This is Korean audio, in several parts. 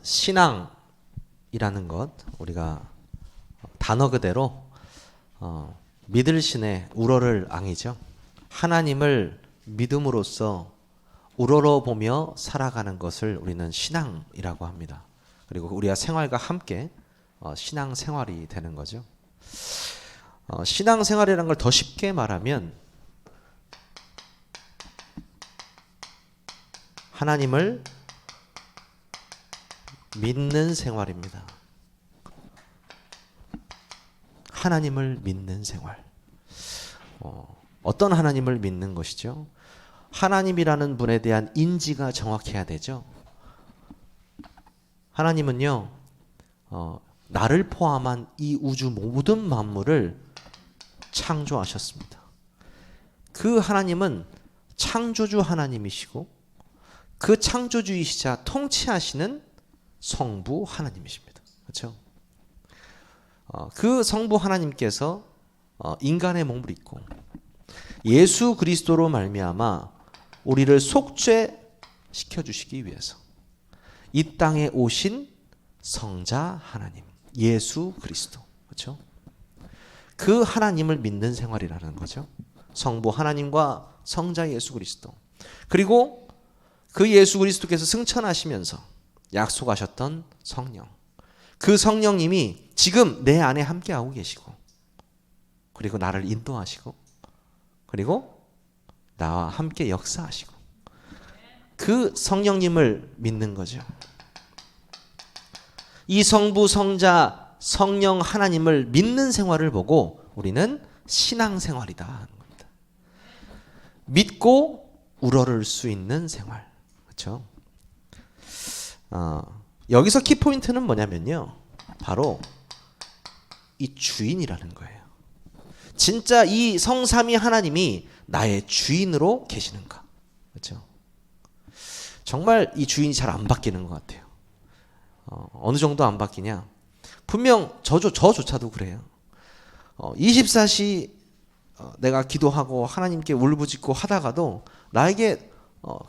신앙이라는 것, 우리가 단어 그대로 믿을 신의 우러를 앙이죠. 하나님을 믿음으로써 우러러보며 살아가는 것을 우리는 신앙이라고 합니다. 그리고 우리가 생활과 함께 신앙생활이 되는 거죠. 신앙생활이라는 걸 더 쉽게 말하면 하나님을 믿는 생활입니다. 하나님을 믿는 생활. 어떤 하나님을 믿는 것이죠? 하나님이라는 분에 대한 인지가 정확해야 되죠. 하나님은요, 나를 포함한 이 우주 모든 만물을 창조하셨습니다. 그 하나님은 창조주 하나님이시고 그 창조주이시자 통치하시는 성부 하나님이십니다. 그렇죠? 그 성부 하나님께서 인간의 몸을 입고 예수 그리스도로 말미암아 우리를 속죄시켜 주시기 위해서 이 땅에 오신 성자 하나님, 예수 그리스도. 그렇죠? 그 하나님을 믿는 생활이라는 거죠. 성부 하나님과 성자 예수 그리스도. 그리고 그 예수 그리스도께서 승천하시면서 약속하셨던 성령. 그 성령님이 지금 내 안에 함께하고 계시고, 그리고 나를 인도하시고, 그리고 나와 함께 역사하시고, 그 성령님을 믿는 거죠. 이 성부, 성자, 성령 하나님을 믿는 생활을 보고 우리는 신앙생활이다 하는 겁니다. 믿고 우러를 수 있는 생활. 그렇죠? 여기서 키포인트는 뭐냐면요, 바로 이 주인이라는 거예요. 진짜 이 성삼위 하나님이 나의 주인으로 계시는가. 그렇죠? 정말 이 주인이 잘 안 바뀌는 것 같아요. 어느 정도 안 바뀌냐? 분명 저조차도 그래요. 24시 내가 기도하고 하나님께 울부짖고 하다가도 나에게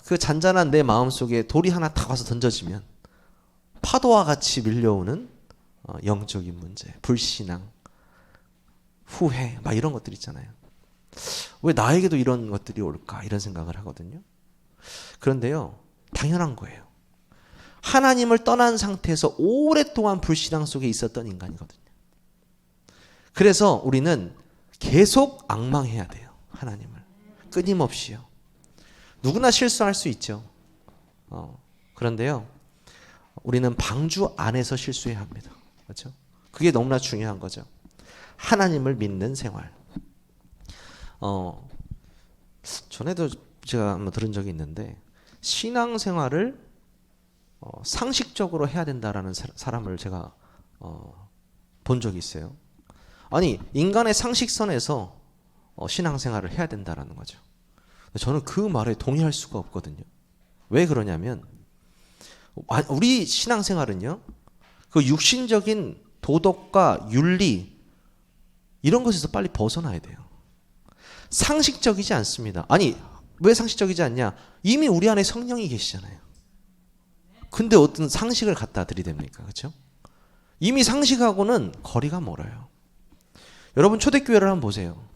그 잔잔한 내 마음속에 돌이 하나 탁 와서 던져지면 파도와 같이 밀려오는 영적인 문제, 불신앙, 후회, 막 이런 것들 있잖아요. 왜 나에게도 이런 것들이 올까? 이런 생각을 하거든요. 그런데요, 당연한 거예요. 하나님을 떠난 상태에서 오랫동안 불신앙 속에 있었던 인간이거든요. 그래서 우리는 계속 앙망해야 돼요. 하나님을. 끊임없이요. 누구나 실수할 수 있죠. 그런데요, 우리는 방주 안에서 실수해야 합니다. 그렇죠? 그게 너무나 중요한 거죠. 하나님을 믿는 생활. 전에도 제가 한번 들은 적이 있는데, 신앙생활을 상식적으로 해야 된다라는 사람을 제가 본 적이 있어요. 아니, 인간의 상식선에서 신앙생활을 해야 된다라는 거죠. 저는 그 말에 동의할 수가 없거든요. 왜 그러냐면 우리 신앙생활은요, 그 육신적인 도덕과 윤리 이런 것에서 빨리 벗어나야 돼요. 상식적이지 않습니다. 아니, 왜 상식적이지 않냐? 이미 우리 안에 성령이 계시잖아요. 근데 어떤 상식을 갖다 들이댑니까? 그렇죠? 이미 상식하고는 거리가 멀어요. 여러분, 초대교회를 한번 보세요.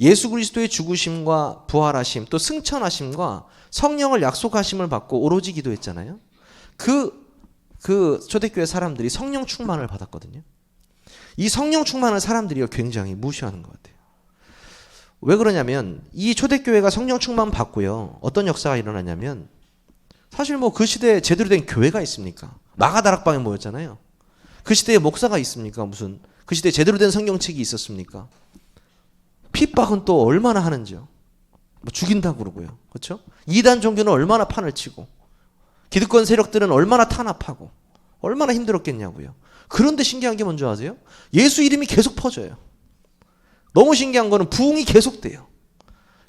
예수 그리스도의 죽으심과 부활하심, 또 승천하심과 성령을 약속하심을 받고 오로지 기도했잖아요. 그 초대교회 사람들이 성령 충만을 받았거든요. 이 성령 충만을 사람들이 굉장히 무시하는 것 같아요. 왜 그러냐면 이 초대교회가 성령 충만 받고요, 어떤 역사가 일어나냐면, 사실 뭐 그 시대에 제대로 된 교회가 있습니까? 마가다락방에 모였잖아요. 그 시대에 목사가 있습니까? 무슨 그 시대에 제대로 된 성경책이 있었습니까? 핍박은 또 얼마나 하는지요. 뭐 죽인다고 그러고요. 그렇죠? 이단 종교는 얼마나 판을 치고, 기득권 세력들은 얼마나 탄압하고, 얼마나 힘들었겠냐고요. 그런데 신기한 게 뭔지 아세요? 예수 이름이 계속 퍼져요. 너무 신기한 거는 부흥이 계속돼요.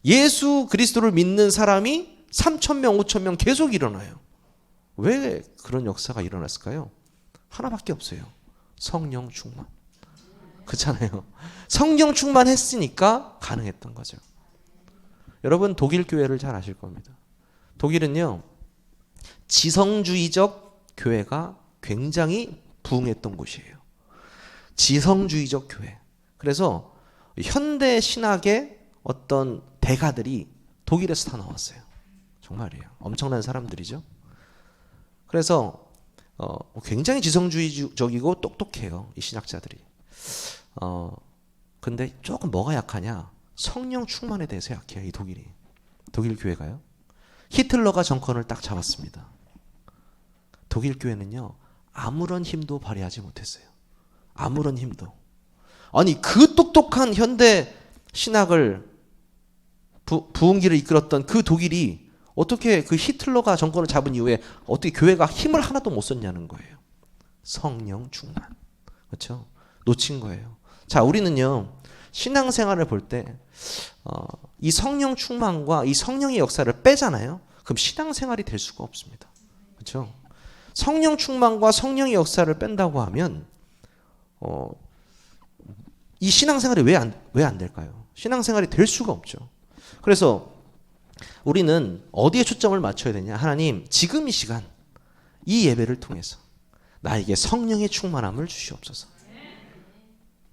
예수 그리스도를 믿는 사람이 3,000명, 5,000명 계속 일어나요. 왜 그런 역사가 일어났을까요? 하나밖에 없어요. 성령 충만. 그렇잖아요. 성령 충만했으니까 가능했던 거죠. 여러분, 독일 교회를 잘 아실 겁니다. 독일은요, 지성주의적 교회가 굉장히 부흥했던 곳이에요. 지성주의적 교회. 그래서 현대 신학의 어떤 대가들이 독일에서 다 나왔어요. 정말이에요. 엄청난 사람들이죠. 그래서 굉장히 지성주의적이고 똑똑해요. 이 신학자들이. 근데 조금 뭐가 약하냐? 성령 충만에 대해서 약해요. 이 독일이. 독일 교회가요. 히틀러가 정권을 딱 잡았습니다. 독일 교회는요. 아무런 힘도 발휘하지 못했어요. 아무런 힘도. 아니 그 똑똑한 현대 신학을 부흥기를 이끌었던 그 독일이 어떻게 그 히틀러가 정권을 잡은 이후에 어떻게 교회가 힘을 하나도 못 썼냐는 거예요. 성령 충만. 그렇죠? 놓친 거예요. 자, 우리는요. 신앙생활을 볼 때 이 성령 충만과 이 성령의 역사를 빼잖아요. 그럼 신앙생활이 될 수가 없습니다. 그렇죠? 성령 충만과 성령의 역사를 뺀다고 하면 이 신앙생활이 왜 안 될까요? 신앙생활이 될 수가 없죠. 그래서 우리는 어디에 초점을 맞춰야 되냐? 하나님, 지금 이 시간 이 예배를 통해서 나에게 성령의 충만함을 주시옵소서.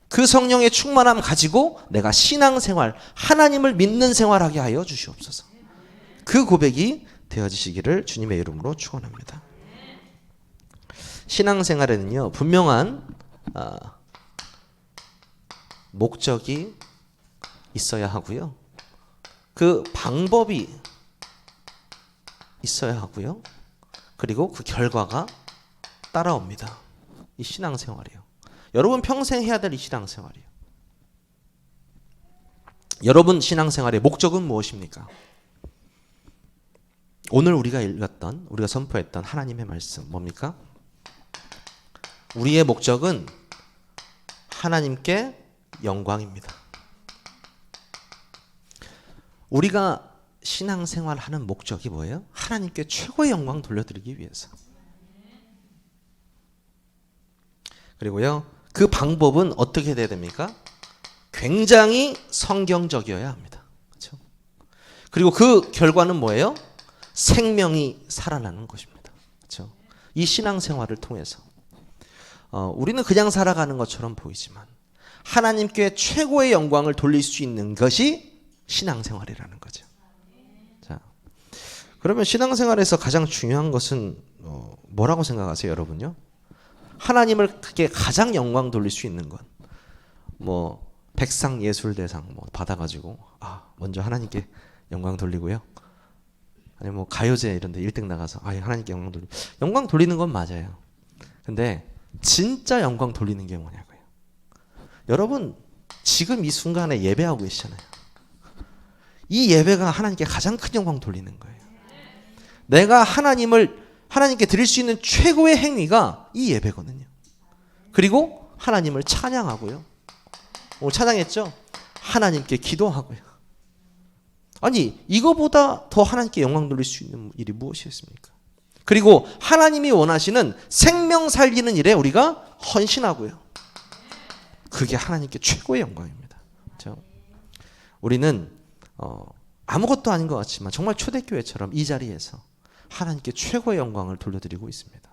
그 성령의 충만함 가지고 내가 신앙생활, 하나님을 믿는 생활하게 하여 주시옵소서. 그 고백이 되어지시기를 주님의 이름으로 축원합니다. 신앙생활에는요, 분명한 목적이 있어야 하고요. 그 방법이 있어야 하고요. 그리고 그 결과가 따라옵니다. 이 신앙생활이요. 여러분 평생 해야 될 이 신앙생활이요. 여러분 신앙생활의 목적은 무엇입니까? 오늘 우리가 읽었던, 우리가 선포했던 하나님의 말씀 뭡니까? 우리의 목적은 하나님께 영광입니다. 우리가 신앙생활하는 목적이 뭐예요? 하나님께 최고의 영광 돌려드리기 위해서. 그리고요, 그 방법은 어떻게 돼야 됩니까? 굉장히 성경적이어야 합니다. 그렇죠? 그리고 그 결과는 뭐예요? 생명이 살아나는 것입니다. 그렇죠? 이 신앙생활을 통해서 우리는 그냥 살아가는 것처럼 보이지만 하나님께 최고의 영광을 돌릴 수 있는 것이 신앙생활이라는 거죠. 자, 그러면 신앙생활에서 가장 중요한 것은 뭐라고 생각하세요, 여러분요? 하나님을 그게 가장 영광 돌릴 수 있는 것, 뭐 백상 예술대상 뭐 받아가지고 먼저 하나님께 영광 돌리고요. 아니 뭐 가요제 이런데 1등 나가서 하나님께 영광 돌리는 건 맞아요. 근데 진짜 영광 돌리는 게 뭐냐고요. 여러분 지금 이 순간에 예배하고 계시잖아요. 이 예배가 하나님께 가장 큰 영광 돌리는 거예요. 내가 하나님께 드릴 수 있는 최고의 행위가 이 예배거든요. 그리고 하나님을 찬양하고요. 오늘 찬양했죠? 하나님께 기도하고요. 아니 이거보다 더 하나님께 영광 돌릴 수 있는 일이 무엇이겠습니까? 그리고 하나님이 원하시는 생명 살리는 일에 우리가 헌신하고요. 그게 하나님께 최고의 영광입니다. 그렇죠? 우리는 아무것도 아닌 것 같지만 정말 초대교회처럼 이 자리에서 하나님께 최고의 영광을 돌려드리고 있습니다.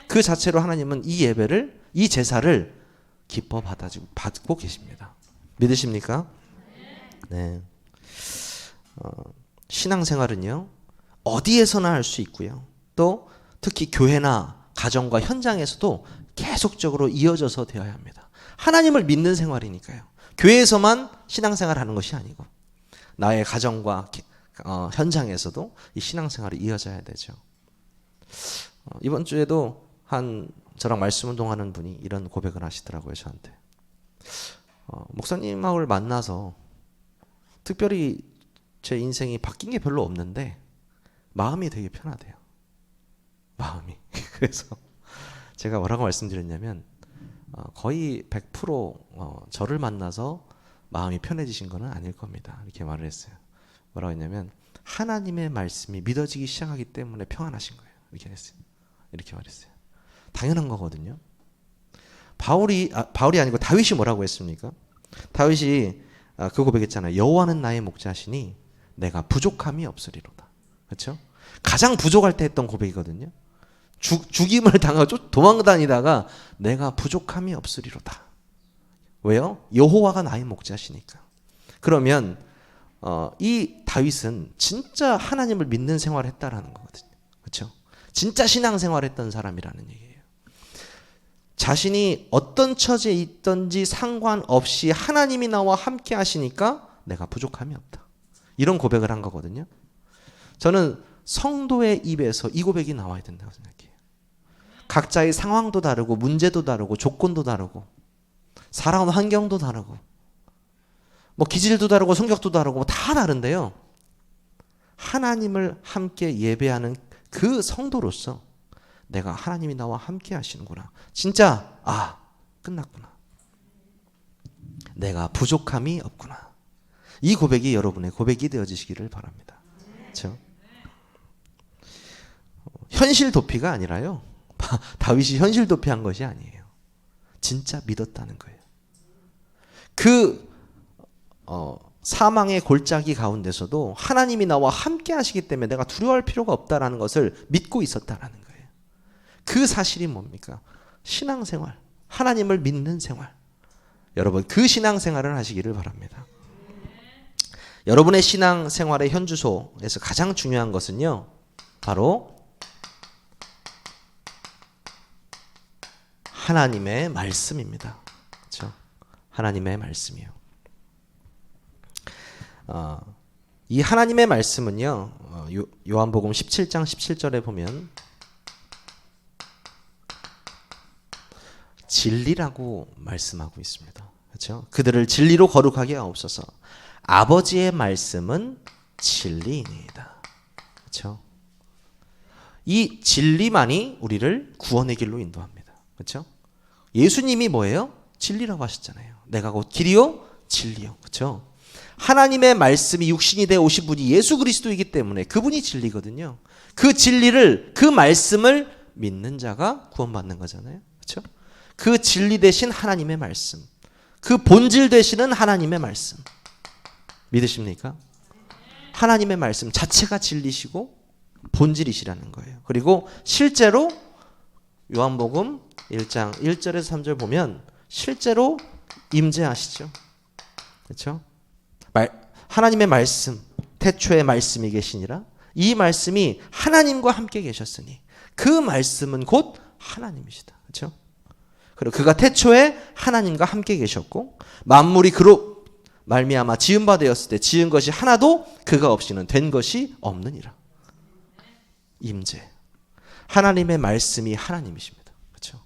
그 자체로 하나님은 이 예배를, 이 제사를 기뻐 받고 계십니다. 믿으십니까? 네. 신앙생활은요, 어디에서나 할 수 있고요. 또 특히 교회나 가정과 현장에서도 계속적으로 이어져서 되어야 합니다. 하나님을 믿는 생활이니까요. 교회에서만 신앙생활 하는 것이 아니고 나의 가정과 현장에서도 이 신앙생활이 이어져야 되죠. 이번 주에도 저랑 말씀 운동하는 분이 이런 고백을 하시더라고요, 저한테. 목사님하고 만나서 특별히 제 인생이 바뀐 게 별로 없는데 마음이 되게 편하대요. 마음이. 그래서 제가 뭐라고 말씀드렸냐면 거의 100% 저를 만나서 마음이 편해지신 건 아닐 겁니다. 이렇게 말을 했어요. 뭐라고 했냐면 하나님의 말씀이 믿어지기 시작하기 때문에 평안하신 거예요. 이렇게 했어요. 이렇게 말했어요. 당연한 거거든요. 바울이 아니고 다윗이 뭐라고 했습니까? 다윗이 그 고백했잖아요. 여호와는 나의 목자시니 내가 부족함이 없으리로다. 그렇죠? 가장 부족할 때 했던 고백이거든요. 죽임을 당하고 도망다니다가 내가 부족함이 없으리로다. 왜요? 여호와가 나의 목자시니까. 그러면 이 다윗은 진짜 하나님을 믿는 생활을 했다라는 거거든요. 그렇죠? 진짜 신앙생활을 했던 사람이라는 얘기예요. 자신이 어떤 처지에 있든지 상관없이 하나님이 나와 함께 하시니까 내가 부족함이 없다. 이런 고백을 한 거거든요. 저는 성도의 입에서 이 고백이 나와야 된다고 생각해요. 각자의 상황도 다르고 문제도 다르고 조건도 다르고 살아온 환경도 다르고 뭐 기질도 다르고 성격도 다르고 뭐 다 다른데요. 하나님을 함께 예배하는 그 성도로서 내가 하나님이 나와 함께 하시는구나. 진짜 끝났구나. 내가 부족함이 없구나. 이 고백이 여러분의 고백이 되어지시기를 바랍니다. 그렇죠? 현실 도피가 아니라요. 다윗이 현실 도피한 것이 아니에요. 진짜 믿었다는 거예요. 그 사망의 골짜기 가운데서도 하나님이 나와 함께 하시기 때문에 내가 두려워할 필요가 없다라는 것을 믿고 있었다라는 거예요. 그 사실이 뭡니까? 신앙생활, 하나님을 믿는 생활. 여러분 그 신앙생활을 하시기를 바랍니다. 여러분의 신앙생활의 현주소에서 가장 중요한 것은요, 바로 하나님의 말씀입니다. 그렇죠? 하나님의 말씀이요. 이 하나님의 말씀은요, 요한복음 17장 17절에 보면 진리라고 말씀하고 있습니다. 그렇죠? 그들을 진리로 거룩하게 하옵소서. 아버지의 말씀은 진리이니이다. 그렇죠? 이 진리만이 우리를 구원의 길로 인도합니다. 그렇죠? 예수님이 뭐예요? 진리라고 하셨잖아요. 내가 곧 길이요 진리요. 그렇죠? 하나님의 말씀이 육신이 되어 오신 분이 예수 그리스도이기 때문에 그분이 진리거든요. 그 진리를, 그 말씀을 믿는 자가 구원받는 거잖아요. 그렇죠? 그 진리 대신 하나님의 말씀, 그 본질 되시는 하나님의 말씀 믿으십니까? 하나님의 말씀 자체가 진리시고 본질이시라는 거예요. 그리고 실제로 요한복음 1장 1절에서 3절 보면 실제로 임재하시죠. 그렇죠? 하나님의 말씀, 태초에 말씀이 계시니라. 이 말씀이 하나님과 함께 계셨으니 그 말씀은 곧 하나님이시다. 그렇죠? 그리고 그가 태초에 하나님과 함께 계셨고 만물이 그로 말미암아 지은 바 되었을 때 지은 것이 하나도 그가 없이는 된 것이 없느니라. 임재. 하나님의 말씀이 하나님이십니다. 그렇죠?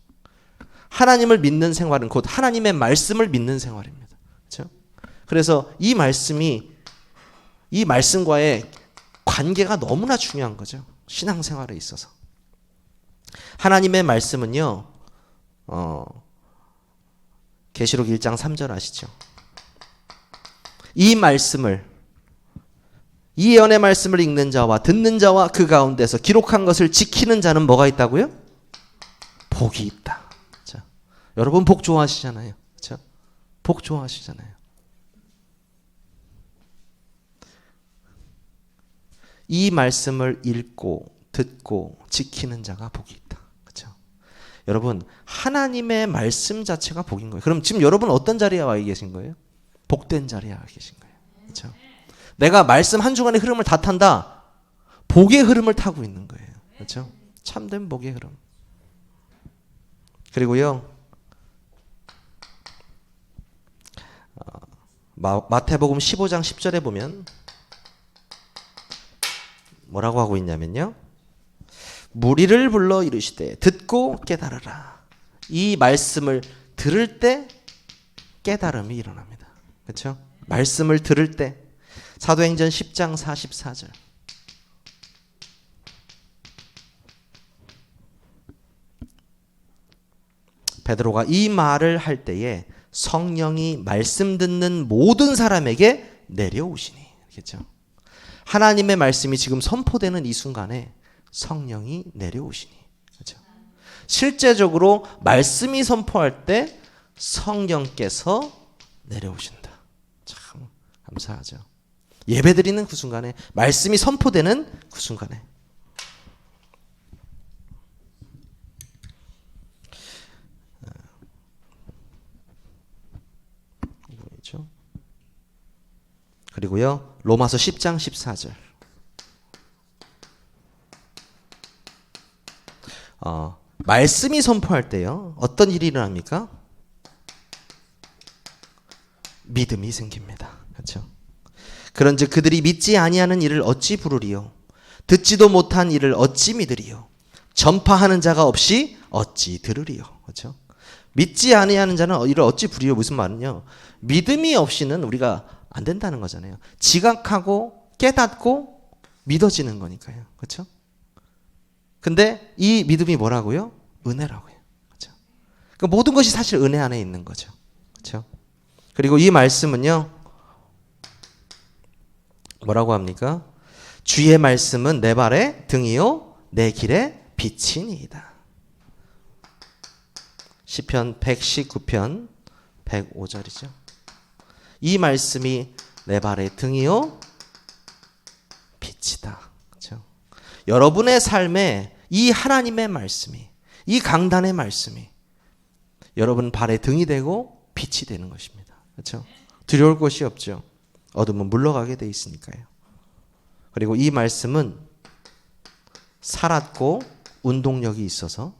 하나님을 믿는 생활은 곧 하나님의 말씀을 믿는 생활입니다. 그렇죠? 그래서 이 말씀과의 관계가 너무나 중요한 거죠. 신앙생활에 있어서. 하나님의 말씀은요. 계시록 1장 3절 아시죠? 이 말씀을, 이 예언의 말씀을 읽는 자와 듣는 자와 그 가운데서 기록한 것을 지키는 자는 뭐가 있다고요? 복이 있다. 자, 여러분 복 좋아하시잖아요. 그렇죠? 복 좋아하시잖아요. 이 말씀을 읽고 듣고 지키는 자가 복이 있다. 그렇죠? 여러분 하나님의 말씀 자체가 복인 거예요. 그럼 지금 여러분 어떤 자리에 와 계신 거예요? 복된 자리에 와 계신 거예요. 그렇죠? 내가 말씀 한 주간의 흐름을 다 탄다. 복의 흐름을 타고 있는 거예요. 그렇죠? 참된 복의 흐름. 그리고요. 마태복음 15장 10절에 보면 뭐라고 하고 있냐면요. 무리를 불러 이르시되 듣고 깨달으라. 이 말씀을 들을 때 깨달음이 일어납니다. 그렇죠? 말씀을 들을 때 사도행전 10장 44절. 베드로가 이 말을 할 때에 성령이 말씀 듣는 모든 사람에게 내려오시니. 그렇죠? 하나님의 말씀이 지금 선포되는 이 순간에 성령이 내려오시니. 그렇죠? 실제적으로 말씀이 선포할 때 성령께서 내려오신다. 참 감사하죠. 예배드리는 그 순간에 말씀이 선포되는 그 순간에 그리고요, 로마서 10장 14절. 말씀이 선포할 때요, 어떤 일이 일어납니까? 믿음이 생깁니다. 그렇죠? 그런즉 그들이 믿지 아니하는 일을 어찌 부르리요? 듣지도 못한 일을 어찌 믿으리요? 전파하는 자가 없이 어찌 들으리요? 그렇죠? 믿지 아니하는 자는 이를 어찌 부리요? 무슨 말은요? 믿음이 없이는 우리가 안 된다는 거잖아요. 지각하고 깨닫고 믿어지는 거니까요. 그렇죠? 근데 이 믿음이 뭐라고요? 은혜라고요. 그렇죠? 그러니까 모든 것이 사실 은혜 안에 있는 거죠. 그렇죠? 그리고 이 말씀은요, 뭐라고 합니까? 주의 말씀은 내 발의 등이요 내 길의 빛이니이다. 시편 119편 105절이죠. 이 말씀이 내 발의 등이요 빛이다. 그렇죠? 여러분의 삶에 이 하나님의 말씀이, 이 강단의 말씀이 여러분 발의 등이 되고 빛이 되는 것입니다. 그렇죠? 두려울 것이 없죠. 어둠은 물러가게 돼 있으니까요. 그리고 이 말씀은 살았고 운동력이 있어서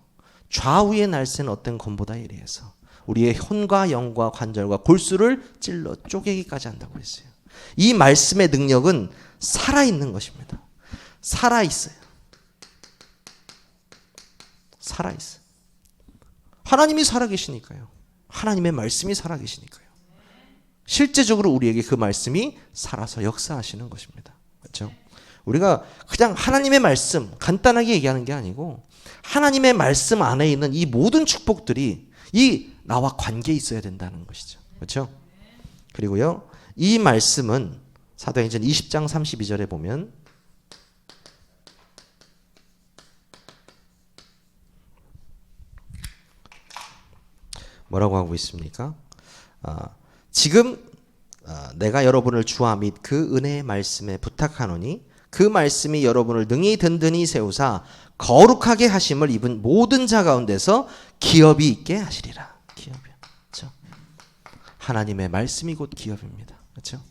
좌우에 날쌘 어떤 검보다 예리해서 우리의 혼과 영과 관절과 골수를 찔러 쪼개기까지 한다고 했어요. 이 말씀의 능력은 살아있는 것입니다. 살아있어요. 살아있어요. 하나님이 살아계시니까요. 하나님의 말씀이 살아계시니까요. 실제적으로 우리에게 그 말씀이 살아서 역사하시는 것입니다. 그렇죠? 우리가 그냥 하나님의 말씀 간단하게 얘기하는 게 아니고 하나님의 말씀 안에 있는 이 모든 축복들이 이 나와 관계에 있어야 된다는 것이죠. 그렇죠? 그리고요, 이 말씀은 사도행전 20장 32절에 보면 뭐라고 하고 있습니까? 지금 내가 여러분을 주와 및 그 은혜의 말씀에 부탁하노니 그 말씀이 여러분을 능히 든든히 세우사 거룩하게 하심을 입은 모든 자 가운데서 기업이 있게 하시리라. 기업이요. 그렇죠? 하나님의 말씀이 곧 기업입니다. 그렇죠?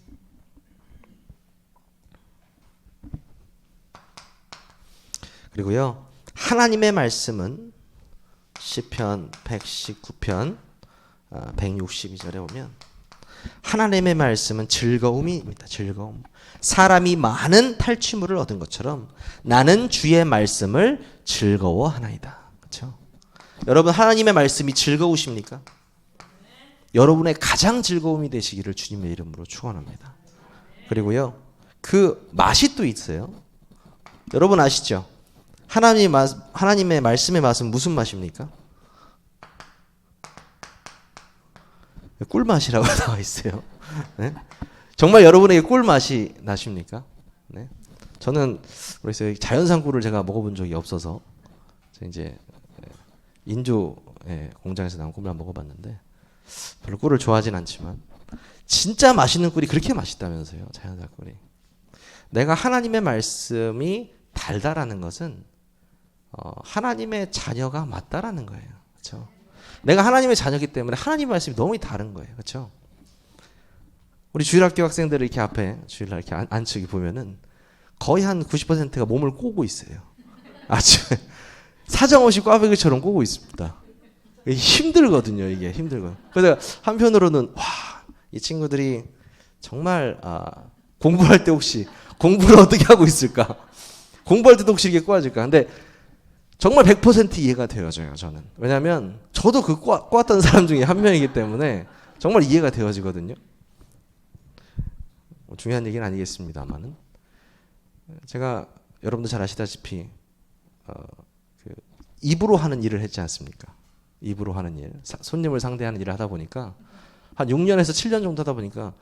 그리고요, 하나님의 말씀은 시편 119편 162절에 보면 하나님의 말씀은 즐거움입니다. 즐거움. 사람이 많은 탈취물을 얻은 것처럼 나는 주의 말씀을 즐거워하나이다. 그렇죠? 여러분, 하나님의 말씀이 즐거우십니까? 여러분의 가장 즐거움이 되시기를 주님의 이름으로 축원합니다. 그리고요, 그 맛이 또 있어요. 여러분 아시죠? 하나님의 말씀의 맛은 무슨 맛입니까? 꿀맛이라고 나와 있어요. 네? 정말 여러분에게 꿀맛이 나십니까? 네? 저는 그래서 자연산 꿀을 제가 먹어본 적이 없어서 이제 인조 공장에서 나온 꿀을 먹어봤는데 별로 꿀을 좋아하진 않지만 진짜 맛있는 꿀이 그렇게 맛있다면서요. 자연산 꿀이. 내가 하나님의 말씀이 달다라는 것은 하나님의 자녀가 맞다라는 거예요. 그렇죠? 내가 하나님의 자녀이기 때문에 하나님의 말씀이 너무 다른 거예요. 그렇죠? 우리 주일학교 학생들을 이렇게 앞에 주일날 이렇게 앉히기 보면은 거의 한 90%가 몸을 꼬고 있어요. 아주 사정없이 꽈배기처럼 꼬고 있습니다. 힘들거든요. 이게 힘들고. 그래서 한편으로는 와, 이 친구들이 정말 공부할 때 혹시 공부를 어떻게 하고 있을까? 공부할 때도 혹시 이렇게 꼬아질까? 근데 정말 100% 이해가 되어져요. 저는. 왜냐하면 저도 그 꼬았던 사람 중에 한 명이기 때문에 정말 이해가 되어지거든요. 중요한 얘기는 아니겠습니다만은 제가 여러분도 잘 아시다시피 입으로 하는 일을 했지 않습니까? 입으로 하는 일, 손님을 상대하는 일을 하다 보니까 한 6년에서 7년 정도 하다 보니까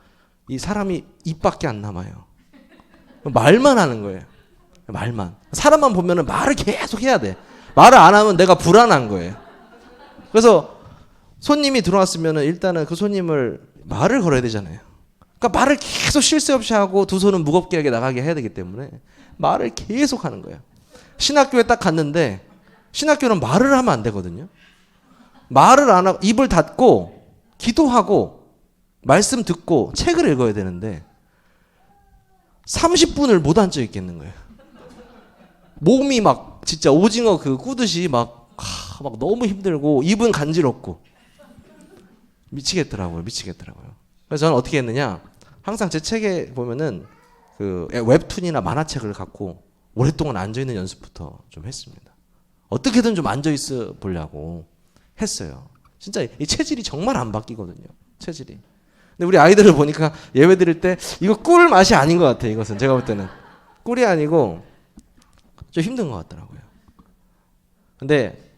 이 사람이 입밖에 안 남아요. 말만 하는 거예요. 말만. 사람만 보면은 말을 계속 해야 돼. 말을 안 하면 내가 불안한 거예요. 그래서 손님이 들어왔으면은 일단은 그 손님을 말을 걸어야 되잖아요. 그러니까 말을 계속 쉴 새 없이 하고 두 손은 무겁게 나가게 해야 되기 때문에 말을 계속 하는 거예요. 신학교에 딱 갔는데 신학교는 말을 하면 안 되거든요. 말을 안 하고 입을 닫고 기도하고 말씀 듣고 책을 읽어야 되는데 30분을 못 앉아 있겠는 거예요. 몸이 막 진짜 오징어 그 꾸듯이 막 너무 힘들고 입은 간지럽고 미치겠더라고요. 그래서 저는 어떻게 했느냐? 항상 제 책에 보면은 그 웹툰이나 만화책을 갖고 오랫동안 앉아 있는 연습부터 좀 했습니다. 어떻게든 좀 앉아 있어 보려고 했어요. 진짜 이 체질이 정말 안 바뀌거든요. 체질이. 근데 우리 아이들을 보니까 예배 드릴 때 이거 꿀 맛이 아닌 것 같아요. 이것은 제가 볼 때는 꿀이 아니고 좀 힘든 것 같더라고요. 근데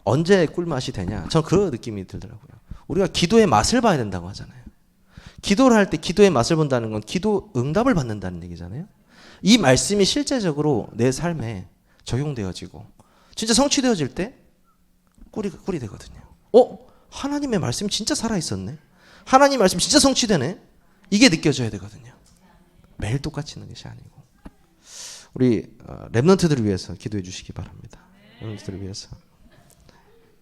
언제 꿀 맛이 되냐? 전 그런 느낌이 들더라고요. 우리가 기도의 맛을 봐야 된다고 하잖아요. 기도를 할 때 기도의 맛을 본다는 건 기도 응답을 받는다는 얘기잖아요. 이 말씀이 실제적으로 내 삶에 적용되어지고 진짜 성취되어질 때 꿀이 되거든요. 하나님의 말씀이 진짜 살아있었네. 하나님 말씀 진짜 성취되네. 이게 느껴져야 되거든요. 매일 똑같이 있는 것이 아니고. 우리 렘넌트들을 위해서 기도해 주시기 바랍니다. 렘넌트들을 위해서.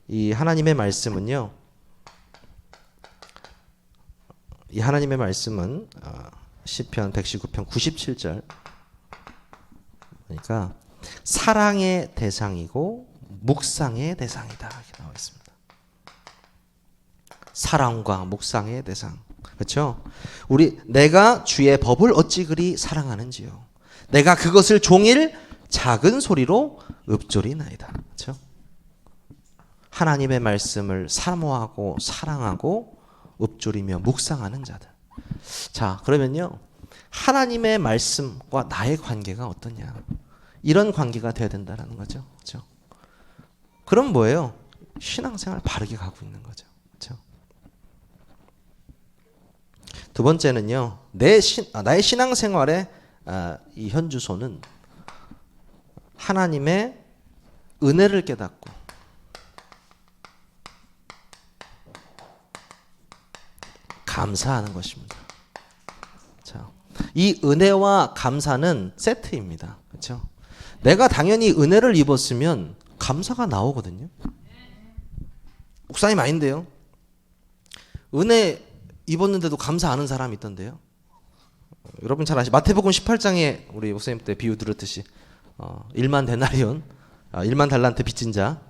이 하나님의 말씀은요. 이 하나님의 말씀은 시편 119편 97절 그러니까 사랑의 대상이고 묵상의 대상이다 이렇게 나와 있습니다. 사랑과 묵상의 대상. 그렇죠? 내가 주의 법을 어찌 그리 사랑하는지요. 내가 그것을 종일 작은 소리로 읊조리나이다. 그렇죠? 하나님의 말씀을 사모하고 사랑하고 읊조리며 묵상하는 자들. 자, 그러면요. 하나님의 말씀과 나의 관계가 어떠냐? 이런 관계가 돼야 된다는 거죠. 그렇죠? 그럼 뭐예요? 신앙생활 바르게 가고 있는 거죠. 그렇죠? 두 번째는요. 나의 신앙생활의 이 현주소는 하나님의 은혜를 깨닫고 감사하는 것입니다. 자, 이 은혜와 감사는 세트입니다. 그렇죠? 내가 당연히 은혜를 입었으면 감사가 나오거든요. 목사님 아닌데요. 은혜 입었는데도 감사 안 하는 사람이 있던데요. 여러분 잘 아시죠? 마태복음 18장에 우리 목사님 때 비유 들었듯이 1만 데나리온 1만 달란트 빚진 자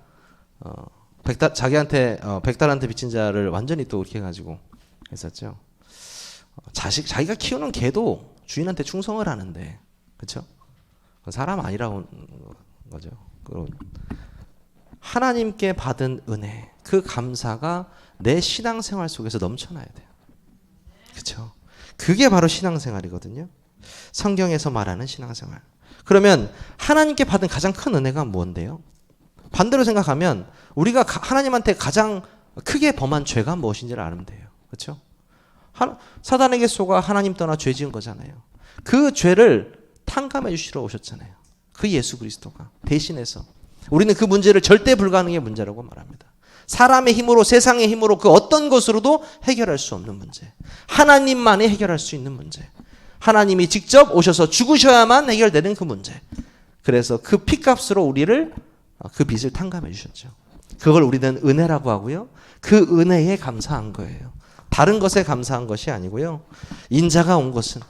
자기한테 100달란트 빚진 자를 완전히 또 이렇게 해가지고 했었죠. 자기가 키우는 개도 주인한테 충성을 하는데 그렇죠? 사람 아니라고 거죠. 하나님께 받은 은혜 그 감사가 내 신앙생활 속에서 넘쳐나야 돼요. 그렇죠? 그게 바로 신앙생활이거든요. 성경에서 말하는 신앙생활. 그러면 하나님께 받은 가장 큰 은혜가 뭔데요? 반대로 생각하면 우리가 하나님한테 가장 크게 범한 죄가 무엇인지를 알면 돼요. 그렇죠? 사단에게 속아 하나님 떠나 죄 지은 거잖아요. 그 죄를 탕감해 주시러 오셨잖아요. 그 예수 그리스도가 대신해서 우리는 그 문제를 절대 불가능의 문제라고 말합니다. 사람의 힘으로 세상의 힘으로 그 어떤 것으로도 해결할 수 없는 문제. 하나님만이 해결할 수 있는 문제. 하나님이 직접 오셔서 죽으셔야만 해결되는 그 문제. 그래서 그 피값으로 우리를 그 빚을 탕감해 주셨죠. 그걸 우리는 은혜라고 하고요. 그 은혜에 감사한 거예요. 다른 것에 감사한 것이 아니고요. 인자가 온 것은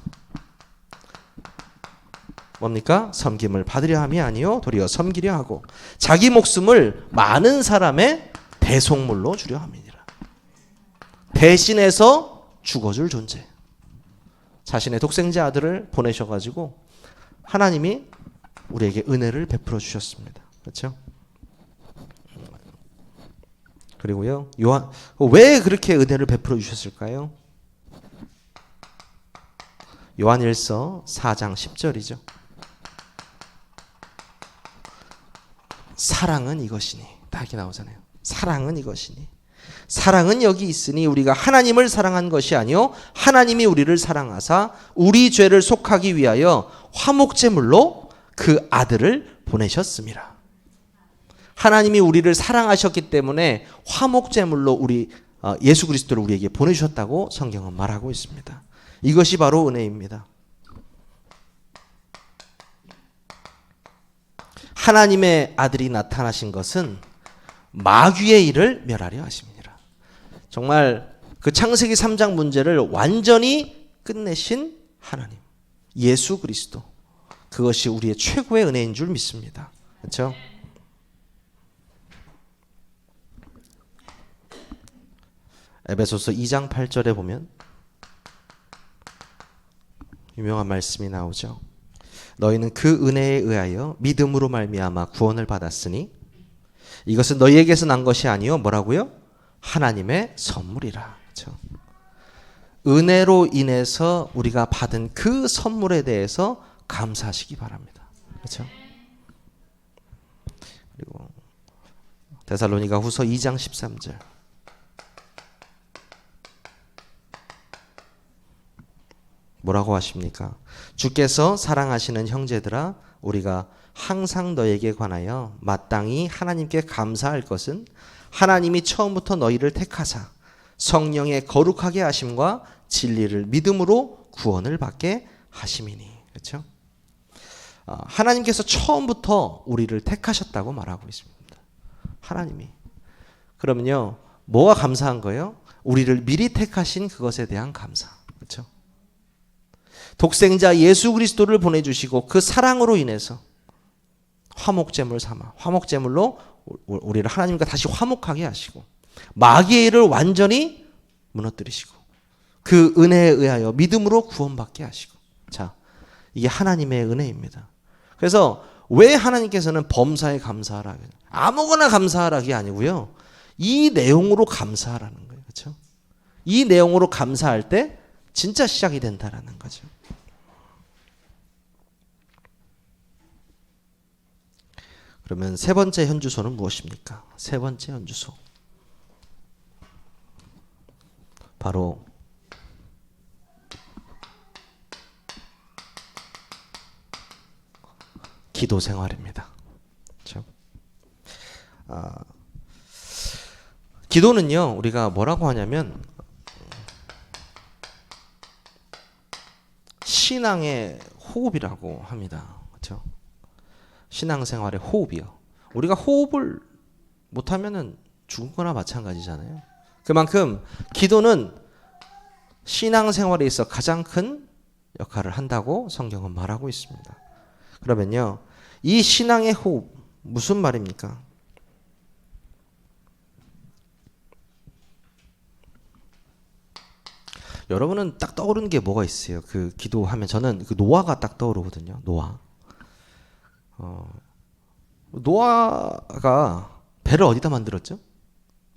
뭡니까? 섬김을 받으려 함이 아니요 도리어 섬기려 하고 자기 목숨을 많은 사람의 대속물로 주려 함이니라. 대신해서 죽어줄 존재. 자신의 독생자 아들을 보내셔가지고 하나님이 우리에게 은혜를 베풀어 주셨습니다. 그렇죠? 그리고요, 왜 그렇게 은혜를 베풀어 주셨을까요? 요한일서 4장 10절이죠. 사랑은 이것이니. 딱 이렇게 나오잖아요. 사랑은 이것이니. 사랑은 여기 있으니 우리가 하나님을 사랑한 것이 아니요 하나님이 우리를 사랑하사 우리 죄를 속하기 위하여 화목제물로 그 아들을 보내셨습니다. 하나님이 우리를 사랑하셨기 때문에 화목제물로 예수 그리스도를 우리에게 보내주셨다고 성경은 말하고 있습니다. 이것이 바로 은혜입니다. 하나님의 아들이 나타나신 것은 마귀의 일을 멸하려 하심이니라. 정말 그 창세기 3장 문제를 완전히 끝내신 하나님. 예수 그리스도. 그것이 우리의 최고의 은혜인 줄 믿습니다. 그렇죠? 에베소서 2장 8절에 보면 유명한 말씀이 나오죠. 너희는 그 은혜에 의하여 믿음으로 말미암아 구원을 받았으니 이것은 너희에게서 난 것이 아니요 뭐라고요? 하나님의 선물이라. 그렇죠? 은혜로 인해서 우리가 받은 그 선물에 대해서 감사하시기 바랍니다. 그렇죠? 그리고 데살로니가 후서 2장 13절. 뭐라고 하십니까? 주께서 사랑하시는 형제들아 우리가 항상 너에게 관하여 마땅히 하나님께 감사할 것은 하나님이 처음부터 너희를 택하사 성령의 거룩하게 하심과 진리를 믿음으로 구원을 받게 하심이니. 그렇죠? 하나님께서 처음부터 우리를 택하셨다고 말하고 있습니다. 하나님이. 그러면요, 뭐가 감사한 거예요? 우리를 미리 택하신 그것에 대한 감사. 그렇죠? 독생자 예수 그리스도를 보내주시고 그 사랑으로 인해서 화목제물 삼아 화목제물로 우리를 하나님과 다시 화목하게 하시고 마귀의 일을 완전히 무너뜨리시고 그 은혜에 의하여 믿음으로 구원받게 하시고. 자, 이게 하나님의 은혜입니다. 그래서 왜 하나님께서는 범사에 감사하라, 아무거나 감사하라기 아니고요, 이 내용으로 감사하라는 거예요. 그렇죠? 이 내용으로 감사할 때 진짜 시작이 된다라는 거죠. 그러면 세 번째 현주소는 무엇입니까? 세 번째 현주소. 바로 기도 생활입니다. 그렇죠? 기도는요, 우리가 뭐라고 하냐면 신앙의 호흡이라고 합니다. 그렇죠? 신앙생활의 호흡이요. 우리가 호흡을 못하면은 죽은 거나 마찬가지잖아요. 그만큼 기도는 신앙생활에 있어 가장 큰 역할을 한다고 성경은 말하고 있습니다. 그러면요, 이 신앙의 호흡 무슨 말입니까? 여러분은 딱 떠오르는 게 뭐가 있어요? 그 기도하면 저는 그 노아가 딱 떠오르거든요. 노아가 배를 어디다 만들었죠?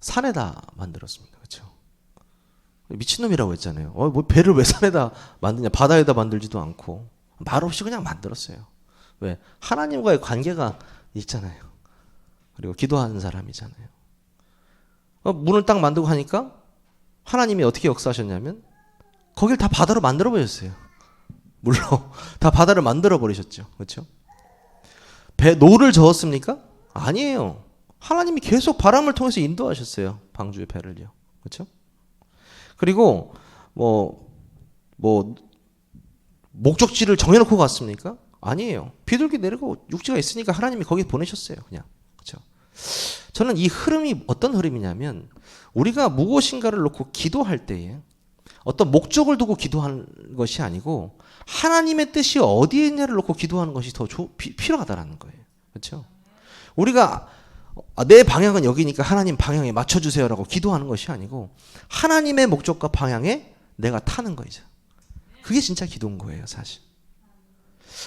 산에다 만들었습니다. 그렇죠? 미친놈이라고 했잖아요. 뭐 배를 왜 산에다 만드냐? 바다에다 만들지도 않고 말없이 그냥 만들었어요. 왜? 하나님과의 관계가 있잖아요. 그리고 기도하는 사람이잖아요. 문을 딱 만들고 하니까 하나님이 어떻게 역사하셨냐면 거길 다 바다로 만들어 버렸어요. 물론 다 바다를 만들어 버리셨죠. 그렇죠? 노를 저었습니까? 아니에요. 하나님이 계속 바람을 통해서 인도하셨어요. 방주의 배를요. 그렇죠? 그리고 목적지를 정해놓고 갔습니까? 아니에요. 비둘기 내리고 육지가 있으니까 하나님이 거기 보내셨어요. 그냥. 그렇죠? 저는 이 흐름이 어떤 흐름이냐면 우리가 무엇인가를 놓고 기도할 때에 어떤 목적을 두고 기도하는 것이 아니고 하나님의 뜻이 어디에 있냐를 놓고 기도하는 것이 더 필요하다라는 거예요. 그렇죠? 우리가 내 방향은 여기니까 하나님 방향에 맞춰주세요라고 기도하는 것이 아니고 하나님의 목적과 방향에 내가 타는 거죠. 그게 진짜 기도인 거예요, 사실.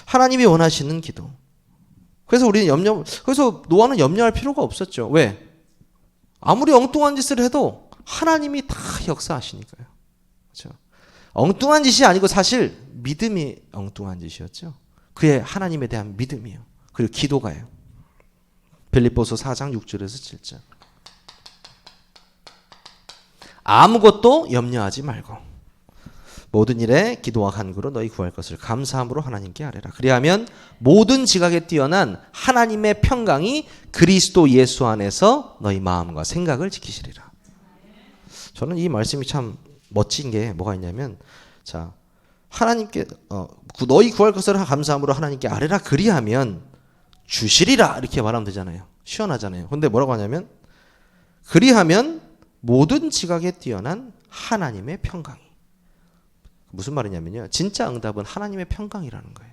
하나님이 원하시는 기도. 그래서 우리는 그래서 노아는 염려할 필요가 없었죠. 왜? 아무리 엉뚱한 짓을 해도 하나님이 다 역사하시니까요. 그렇죠? 엉뚱한 짓이 아니고 사실 믿음이 엉뚱한 짓이었죠. 그의 하나님에 대한 믿음이요. 그리고 기도가요. 빌립보서 4장 6절에서 7절. 아무것도 염려하지 말고 모든 일에 기도와 간구로 너희 구할 것을 감사함으로 하나님께 아뢰라. 그리하면 모든 지각에 뛰어난 하나님의 평강이 그리스도 예수 안에서 너희 마음과 생각을 지키시리라. 저는 이 말씀이 참 멋진 게 뭐가 있냐면, 자, 하나님께 너희 구할 것을 감사함으로 하나님께 아뢰라. 그리하면 주시리라 이렇게 말하면 되잖아요. 시원하잖아요. 근데 뭐라고 하냐면 그리하면 모든 지각에 뛰어난 하나님의 평강이. 무슨 말이냐면요. 진짜 응답은 하나님의 평강이라는 거예요.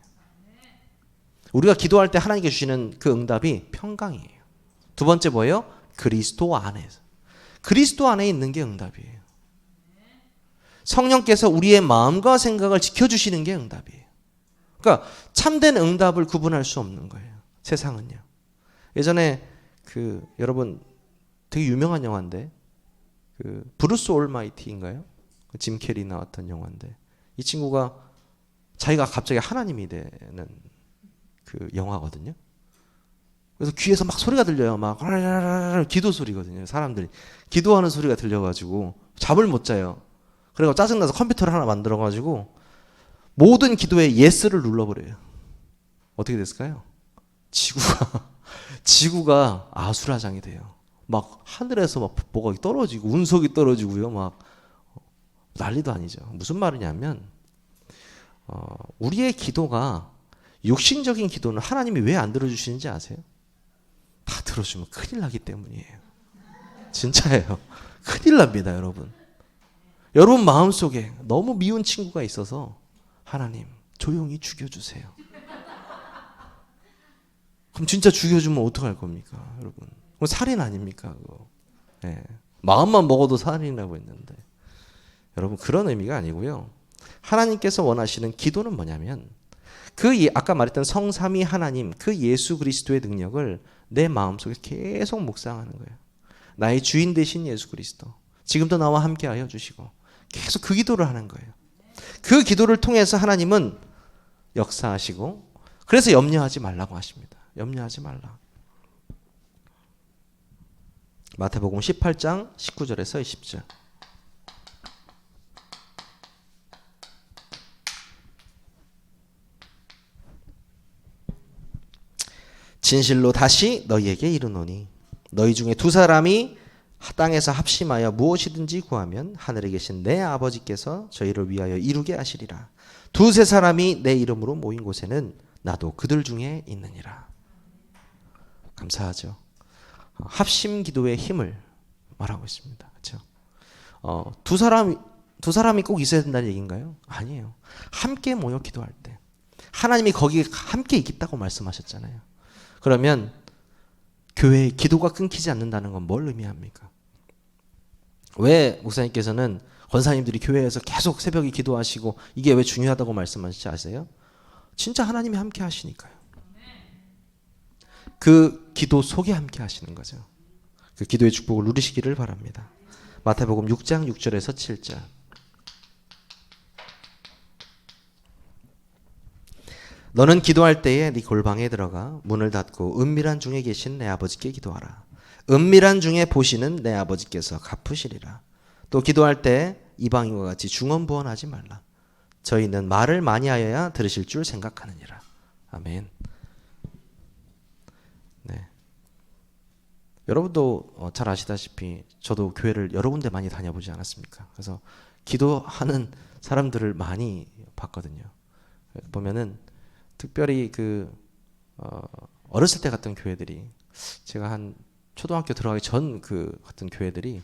우리가 기도할 때 하나님께 주시는 그 응답이 평강이에요. 두 번째 뭐예요? 그리스도 안에서. 그리스도 안에 있는 게 응답이에요. 성령께서 우리의 마음과 생각을 지켜주시는 게 응답이에요. 그러니까 참된 응답을 구분할 수 없는 거예요. 세상은요. 예전에 여러분 되게 유명한 영화인데 브루스 올마이티인가요? 짐 캐리 나왔던 영화인데 이 친구가 자기가 갑자기 하나님이 되는 그 영화거든요. 그래서 귀에서 막 소리가 들려요. 막 기도 소리거든요. 사람들이 기도하는 소리가 들려가지고 잠을 못 자요. 그리고 짜증나서 컴퓨터를 하나 만들어가지고 모든 기도에 예스를 눌러버려요. 어떻게 됐을까요? 지구가 아수라장이 돼요. 막 하늘에서 막 뭐가 떨어지고 운석이 떨어지고요. 막 난리도 아니죠. 무슨 말이냐면 우리의 기도가 육신적인 기도는 하나님이 왜 안 들어주시는지 아세요? 다 들어주면 큰일 나기 때문이에요. 진짜예요. 큰일 납니다, 여러분. 여러분 마음속에 너무 미운 친구가 있어서 하나님 조용히 죽여주세요. 그럼 진짜 죽여주면 어떡할 겁니까, 여러분? 그건 살인 아닙니까, 그거? 네. 마음만 먹어도 살인이라고 했는데 여러분 그런 의미가 아니고요. 하나님께서 원하시는 기도는 뭐냐면 아까 말했던 성삼위 하나님 그 예수 그리스도의 능력을 내 마음속에 계속 묵상하는 거예요. 나의 주인 되신 예수 그리스도 지금도 나와 함께하여 주시고 계속 그 기도를 하는 거예요. 그 기도를 통해서 하나님은 역사하시고 그래서 염려하지 말라고 하십니다. 염려하지 말라. 마태복음 18장 19절에서 20절. 진실로 다시 너희에게 이르노니 너희 중에 두 사람이 땅에서 합심하여 무엇이든지 구하면 하늘에 계신 내 아버지께서 저희를 위하여 이루게 하시리라. 두세 사람이 내 이름으로 모인 곳에는 나도 그들 중에 있느니라. 감사하죠. 합심 기도의 힘을 말하고 있습니다. 그렇죠? 두 사람이 꼭 있어야 된다는 얘기인가요? 아니에요. 함께 모여 기도할 때 하나님이 거기에 함께 있겠다고 말씀하셨잖아요. 그러면 교회의 기도가 끊기지 않는다는 건 뭘 의미합니까? 왜 목사님께서는 권사님들이 교회에서 계속 새벽에 기도하시고 이게 왜 중요하다고 말씀하시지 아세요? 진짜 하나님이 함께 하시니까요. 그 기도 속에 함께 하시는 거죠. 그 기도의 축복을 누리시기를 바랍니다. 마태복음 6장 6절에서 7절. 너는 기도할 때에 네 골방에 들어가 문을 닫고 은밀한 중에 계신 내 아버지께 기도하라. 은밀한 중에 보시는 내 아버지께서 갚으시리라. 또 기도할 때 이방인과 같이 중언부언하지 말라. 저희는 말을 많이 하여야 들으실 줄 생각하느니라. 아멘. 네. 여러분도 잘 아시다시피 저도 교회를 여러 군데 많이 다녀보지 않았습니까? 그래서 기도하는 사람들을 많이 봤거든요. 보면은 특별히 어렸을 때 갔던 교회들이 제가 한 초등학교 들어가기 전 같은 교회들이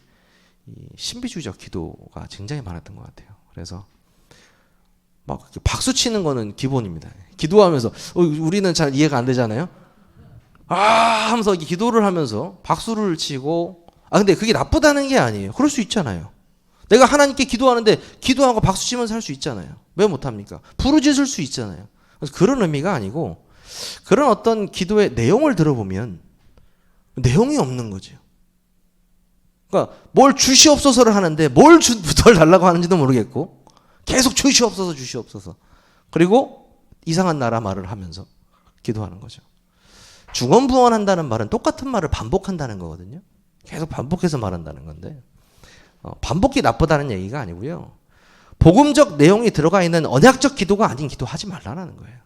이 신비주의적 기도가 굉장히 많았던 것 같아요. 그래서 막 박수 치는 거는 기본입니다. 기도하면서 우리는 잘 이해가 안 되잖아요. 하면서 기도를 하면서 박수를 치고 근데 그게 나쁘다는 게 아니에요. 그럴 수 있잖아요. 내가 하나님께 기도하는데 기도하고 박수 치면서 할 수 있잖아요. 왜 못합니까? 부르짖을 수 있잖아요. 그래서 그런 의미가 아니고 그런 어떤 기도의 내용을 들어보면 내용이 없는 거죠. 그러니까 뭘 주시옵소서를 하는데 뭘 달라고 하는지도 모르겠고 계속 주시옵소서 주시옵소서 그리고 이상한 나라 말을 하면서 기도하는 거죠. 중언부언한다는 말은 똑같은 말을 반복한다는 거거든요. 계속 반복해서 말한다는 건데 반복이 나쁘다는 얘기가 아니고요. 복음적 내용이 들어가 있는 언약적 기도가 아닌 기도하지 말라는 거예요.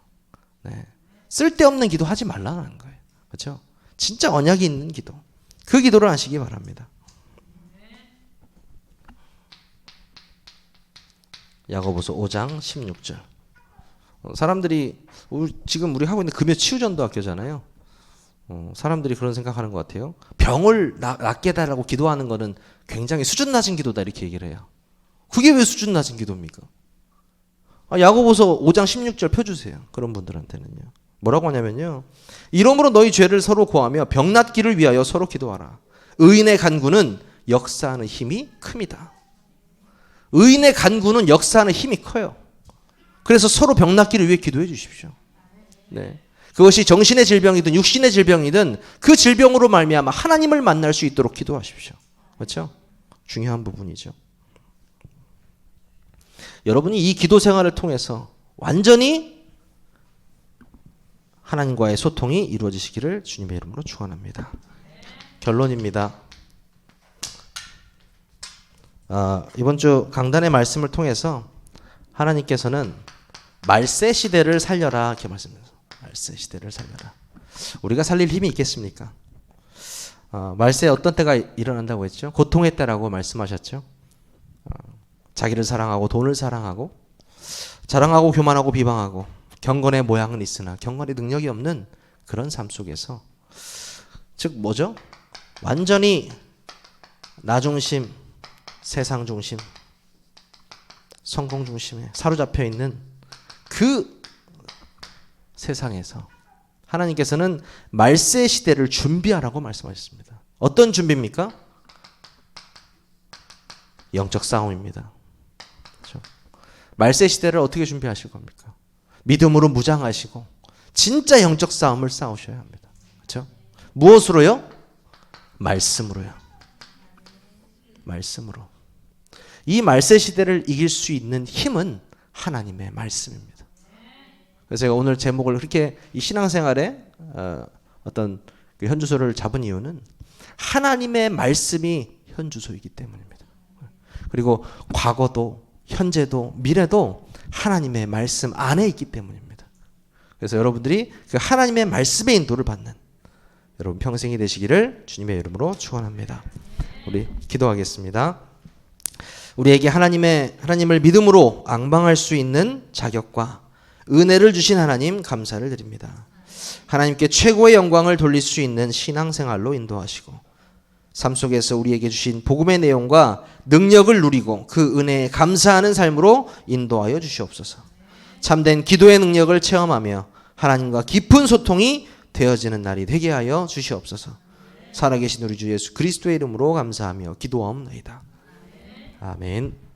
네. 쓸데없는 기도하지 말라는 거예요. 그렇죠? 진짜 언약이 있는 기도. 그 기도를 하시기 바랍니다. 야고보서 5장 16절. 사람들이 지금 우리 하고 있는 금요 치유전도 학교잖아요. 사람들이 그런 생각하는 것 같아요. 병을 낫게 해달라고 기도하는 거는 굉장히 수준 낮은 기도다 이렇게 얘기를 해요. 그게 왜 수준 낮은 기도입니까? 야고보서 5장 16절 펴주세요. 그런 분들한테는요. 뭐라고 하냐면요. 이러므로 너희 죄를 서로 고하며 병낫기를 위하여 서로 기도하라. 의인의 간구는 역사하는 힘이 큽니다. 의인의 간구는 역사하는 힘이 커요. 그래서 서로 병낫기를 위해 기도해 주십시오. 네. 그것이 정신의 질병이든 육신의 질병이든 그 질병으로 말미암아 하나님을 만날 수 있도록 기도하십시오. 그렇죠? 중요한 부분이죠. 여러분이 이 기도 생활을 통해서 완전히 하나님과의 소통이 이루어지시기를 주님의 이름으로 축원합니다. 결론입니다. 이번 주 강단의 말씀을 통해서 하나님께서는 말세 시대를 살려라 이렇게 말씀하셨어요. 말세 시대를 살려라. 우리가 살릴 힘이 있겠습니까? 말세에 어떤 때가 일어난다고 했죠? 고통의 때라고 말씀하셨죠. 자기를 사랑하고 돈을 사랑하고 자랑하고 교만하고 비방하고 경건의 모양은 있으나 경건의 능력이 없는 그런 삶 속에서, 즉 뭐죠? 완전히 나 중심, 세상 중심, 성공 중심에 사로잡혀 있는 그 세상에서 하나님께서는 말세 시대를 준비하라고 말씀하셨습니다. 어떤 준비입니까? 영적 싸움입니다. 그렇죠? 말세 시대를 어떻게 준비하실 겁니까? 믿음으로 무장하시고 진짜 영적 싸움을 싸우셔야 합니다. 그렇죠? 무엇으로요? 말씀으로요. 말씀으로. 이 말세 시대를 이길 수 있는 힘은 하나님의 말씀입니다. 그래서 제가 오늘 제목을 그렇게 이 신앙생활에 어떤 그 현주소를 잡은 이유는 하나님의 말씀이 현주소이기 때문입니다. 그리고 과거도 현재도 미래도 하나님의 말씀 안에 있기 때문입니다. 그래서 여러분들이 그 하나님의 말씀의 인도를 받는 여러분 평생이 되시기를 주님의 이름으로 축원합니다. 우리 기도하겠습니다. 우리에게 하나님을 믿음으로 앙방할 수 있는 자격과 은혜를 주신 하나님 감사를 드립니다. 하나님께 최고의 영광을 돌릴 수 있는 신앙생활로 인도하시고 삶 속에서 우리에게 주신 복음의 내용과 능력을 누리고 그 은혜에 감사하는 삶으로 인도하여 주시옵소서. 참된 기도의 능력을 체험하며 하나님과 깊은 소통이 되어지는 날이 되게 하여 주시옵소서. 살아계신 우리 주 예수 그리스도의 이름으로 감사하며 기도하옵나이다. 아멘.